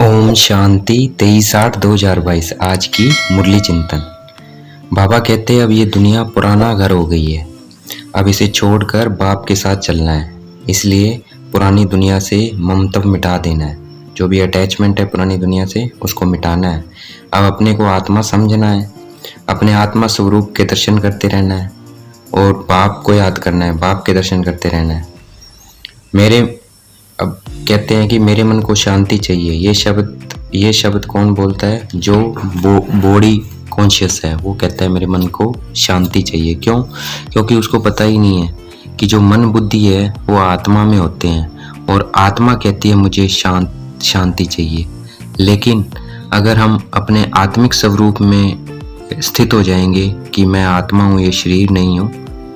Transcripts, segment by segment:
ओम शांति 23/8/2022। आज की मुरली चिंतन। बाबा कहते हैं अब ये दुनिया पुराना घर हो गई है, अब इसे छोड़कर बाप के साथ चलना है। इसलिए पुरानी दुनिया से ममत्व मिटा देना है, जो भी अटैचमेंट है पुरानी दुनिया से उसको मिटाना है। अब अपने को आत्मा समझना है, अपने आत्मा स्वरूप के दर्शन करते रहना है और बाप को याद करना है, बाप के दर्शन करते रहना है। अब कहते हैं कि मेरे मन को शांति चाहिए। ये शब्द कौन बोलता है? जो बॉडी कॉन्शियस है वो कहता है मेरे मन को शांति चाहिए। क्यों? क्योंकि उसको पता ही नहीं है कि जो मन बुद्धि है वो आत्मा में होते हैं और आत्मा कहती है मुझे शांति चाहिए। लेकिन अगर हम अपने आत्मिक स्वरूप में स्थित हो जाएंगे कि मैं आत्मा हूँ, ये शरीर नहीं हूँ,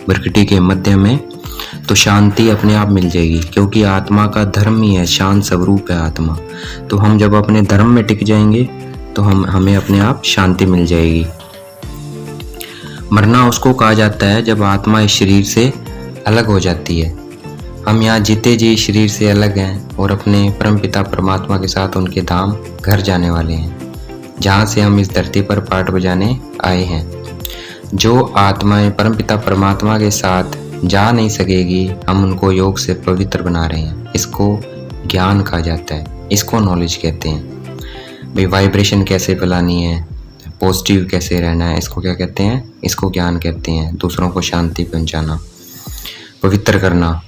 प्रकृति के मध्य में, तो शांति अपने आप मिल जाएगी। क्योंकि आत्मा का धर्म ही है, शांत स्वरूप है आत्मा। तो हम जब अपने धर्म में टिक जाएंगे तो हमें अपने आप शांति मिल जाएगी। मरना उसको कहा जाता है जब आत्मा इस शरीर से अलग हो जाती है। हम यहाँ जीते जी शरीर से अलग हैं और अपने परमपिता परमात्मा के साथ उनके धाम घर जाने वाले हैं, जहाँ से हम इस धरती पर पाठ बजाने आए हैं। जो आत्माएं परमपिता परमात्मा के साथ जा नहीं सकेगी, हम उनको योग से पवित्र बना रहे हैं। इसको ज्ञान कहा जाता है, इसको नॉलेज कहते हैं। भाई वाइब्रेशन कैसे फैलानी है, पॉजिटिव कैसे रहना है, इसको क्या कहते हैं? इसको ज्ञान कहते हैं। दूसरों को शांति पहुंचाना, पवित्र करना।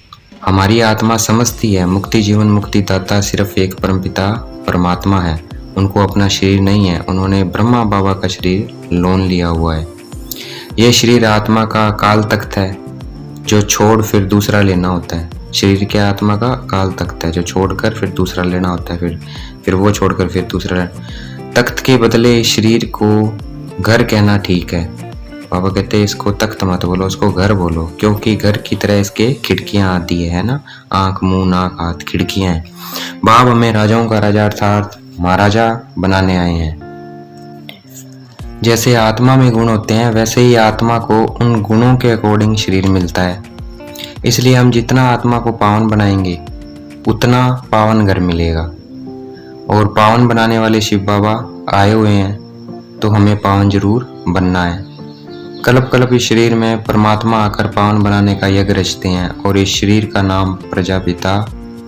हमारी आत्मा समझती है मुक्ति जीवन मुक्ति दाता सिर्फ एक परमपिता परमात्मा है, उनको अपना शरीर नहीं है। उन्होंने ब्रह्मा बाबा का शरीर लोन लिया हुआ है। यह शरीर आत्मा का काल तख्त है जो छोड़ फिर दूसरा लेना होता है। शरीर क्या आत्मा का काल तख्त है जो छोड़कर फिर दूसरा लेना होता है, फिर वो छोड़कर फिर दूसरा। तख्त के बदले शरीर को घर कहना ठीक है। बाबा कहते हैं इसको तख्त मत बोलो, उसको घर बोलो, क्योंकि घर की तरह इसके खिड़कियां आती है ना, आंख मुंह नाक हाथ खिड़कियां हैं। बाप हमें राजाओं का राजा अर्थात महाराजा बनाने आए हैं। जैसे आत्मा में गुण होते हैं वैसे ही आत्मा को उन गुणों के अकॉर्डिंग शरीर मिलता है। इसलिए हम जितना आत्मा को पावन बनाएंगे उतना पावन घर मिलेगा। और पावन बनाने वाले शिव बाबा आए हुए हैं तो हमें पावन जरूर बनना है। कल्प कल्प इस शरीर में परमात्मा आकर पावन बनाने का यज्ञ रचते हैं और इस शरीर का नाम प्रजापिता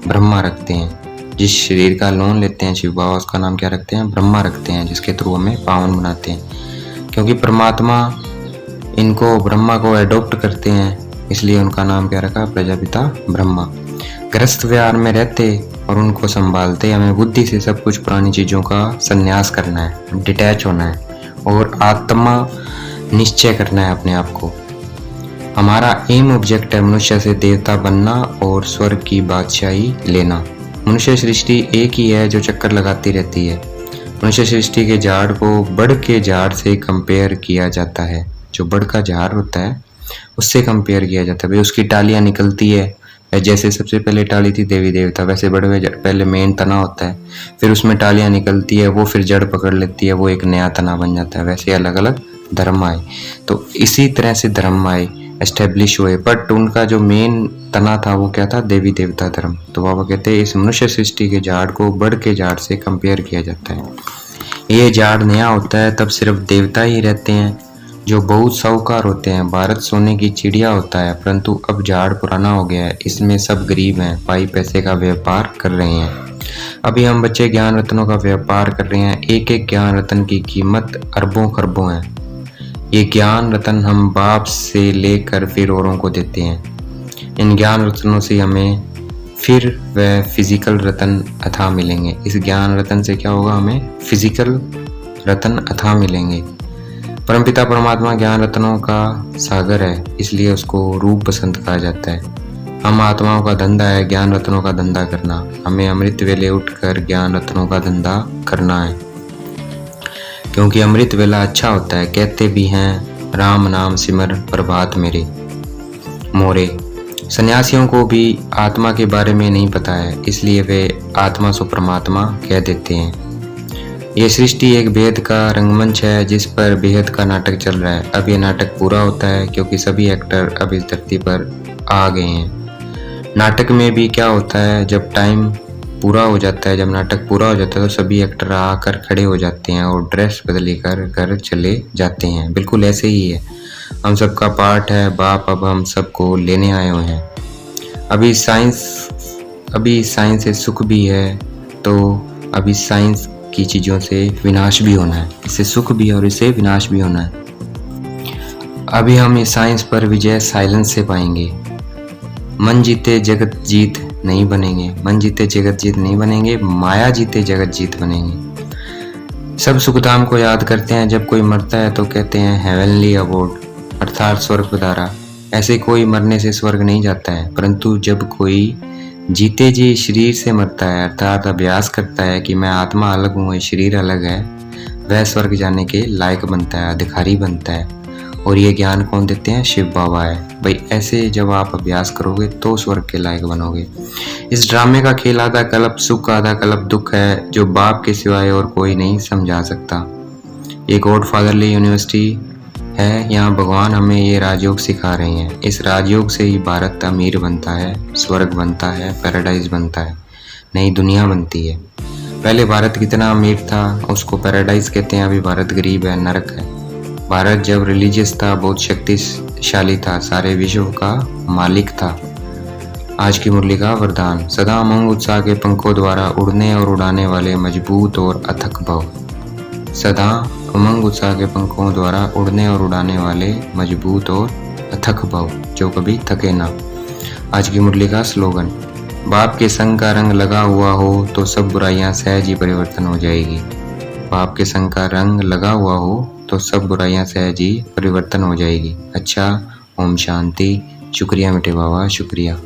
ब्रह्मा रखते हैं। जिस शरीर का लोन लेते हैं शिव बाबा उसका नाम क्या रखते हैं? ब्रह्मा रखते हैं, जिसके थ्रू हमें पावन बनाते हैं। क्योंकि परमात्मा इनको ब्रह्मा को एडॉप्ट करते हैं, इसलिए उनका नाम क्या रखा? प्रजापिता ब्रह्मा। गृहस्थ विहार में रहते और उनको संभालते हमें बुद्धि से सब कुछ पुरानी चीज़ों का संन्यास करना है, डिटैच होना है और आत्मा निश्चय करना है अपने आप को। हमारा एम ऑब्जेक्ट है मनुष्य से देवता बनना और स्वर्ग की बादशाही लेना। मनुष्य सृष्टि एक ही है जो चक्कर लगाती रहती है। मनुष्य सृष्टि के झाड़ को बड़ के झाड़ से कंपेयर किया जाता है। जो बड़ का झाड़ होता है उससे कंपेयर किया जाता है। भाई उसकी टालियाँ निकलती है, जैसे सबसे पहले टाली थी देवी देवता, वैसे बड़े में पहले मेन तना होता है, फिर उसमें टालियाँ निकलती है, वो फिर जड़ पकड़ लेती है, वो एक नया तना बन जाता है। वैसे अलग अलग धर्म आए, तो इसी तरह से धर्म आए, एस्टेब्लिश हुए, बट उनका जो मेन तना था वो क्या था? देवी देवता धर्म। तो बाबा कहते हैं इस मनुष्य सृष्टि के झाड़ को बड़ के झाड़ से कंपेयर किया जाता है। ये झाड़ नया होता है तब सिर्फ देवता ही रहते हैं जो बहुत साहूकार होते हैं। भारत सोने की चिड़िया होता है, परंतु अब झाड़ पुराना हो गया है, इसमें सब गरीब हैं, पाई पैसे का व्यापार कर रहे हैं। अभी हम बच्चे ज्ञान रत्नों का व्यापार कर रहे हैं। एक एक ज्ञान रत्न की कीमत अरबों खरबों है। ये ज्ञान रत्न हम बाप से लेकर फिर औरों को देते हैं। इन ज्ञान रत्नों से हमें फिर वह फिजिकल रत्न अथाह मिलेंगे। इस ज्ञान रत्न से क्या होगा? हमें फिजिकल रत्न अथाह मिलेंगे। परमपिता परमात्मा ज्ञान रत्नों का सागर है, इसलिए उसको रूप बसंत कहा जाता है। हम आत्माओं का धंधा है ज्ञान रत्नों का धंधा करना। हमें अमृत वेले उठकर ज्ञान रत्नों का धंधा करना है, क्योंकि अमृत वेला अच्छा होता है। कहते भी हैं राम नाम सिमर प्रभात मेरे मोरे। सन्यासियों को भी आत्मा के बारे में नहीं पता है, इसलिए वे आत्मा सो परमात्मा कह देते हैं। यह सृष्टि एक भेद का रंगमंच है जिस पर बेहद का नाटक चल रहा है। अब यह नाटक पूरा होता है क्योंकि सभी एक्टर अब इस धरती पर आ गए हैं। नाटक में भी क्या होता है, जब टाइम पूरा हो जाता है, जब नाटक पूरा हो जाता है तो सभी एक्टर आकर खड़े हो जाते हैं और ड्रेस बदले कर घर चले जाते हैं। बिल्कुल ऐसे ही है, हम सबका पार्ट है बाप अब हम सबको लेने आए हुए हैं। अभी साइंस से सुख भी है, तो अभी साइंस की चीज़ों से विनाश भी होना है। इससे सुख भी और इससे विनाश भी होना है। अभी हम इस साइंस पर विजय साइलेंस से पाएंगे। मन जीते जगत जीत नहीं बनेंगे, मन जीते जगत जीत नहीं बनेंगे, माया जीते जगत जीत बनेंगे। सब सुखधाम को याद करते हैं, जब कोई मरता है तो कहते हैं हेवनली अबोर्ड, अर्थात स्वर्ग पधारा। ऐसे कोई मरने से स्वर्ग नहीं जाता है, परंतु जब कोई जीते जी शरीर से मरता है, अर्थात अभ्यास करता है कि मैं आत्मा अलग हूँ, ये शरीर अलग है, वह स्वर्ग जाने के लायक बनता है, अधिकारी बनता है। और ये ज्ञान कौन देते हैं? शिव बाबा है। भाई ऐसे जब आप अभ्यास करोगे तो स्वर्ग के लायक बनोगे। इस ड्रामे का खेल आधा कल्प सुख आधा कल्प दुख है, जो बाप के सिवाय और कोई नहीं समझा सकता। ये गॉडफादरली यूनिवर्सिटी है, यहाँ भगवान हमें ये राजयोग सिखा रहे हैं। इस राजयोग से ही भारत अमीर बनता है, स्वर्ग बनता है, पैराडाइज बनता है, नई दुनिया बनती है। पहले भारत कितना अमीर था, उसको पैराडाइज कहते हैं। अभी भारत गरीब है, नरक है। भारत जब रिलीजियस था, बहुत शक्तिशाली था, सारे विश्व का मालिक था। आज की मुरली का वरदान, सदा उमंग उत्साह के पंखों द्वारा उड़ने और उड़ाने वाले मजबूत और अथक भव। सदा उमंग उत्साह के पंखों द्वारा उड़ने और उड़ाने वाले मजबूत और अथक भव, जो कभी थके ना। आज की मुरली का स्लोगन, बाप के संग का रंग लगा हुआ हो तो सब बुराइयां सहज ही परिवर्तन हो जाएगी। बाप के संग का रंग लगा हुआ हो तो सब बुराइयां सहज ही परिवर्तन हो जाएगी। अच्छा, ओम शांति। शुक्रिया मीठे बाबा, शुक्रिया।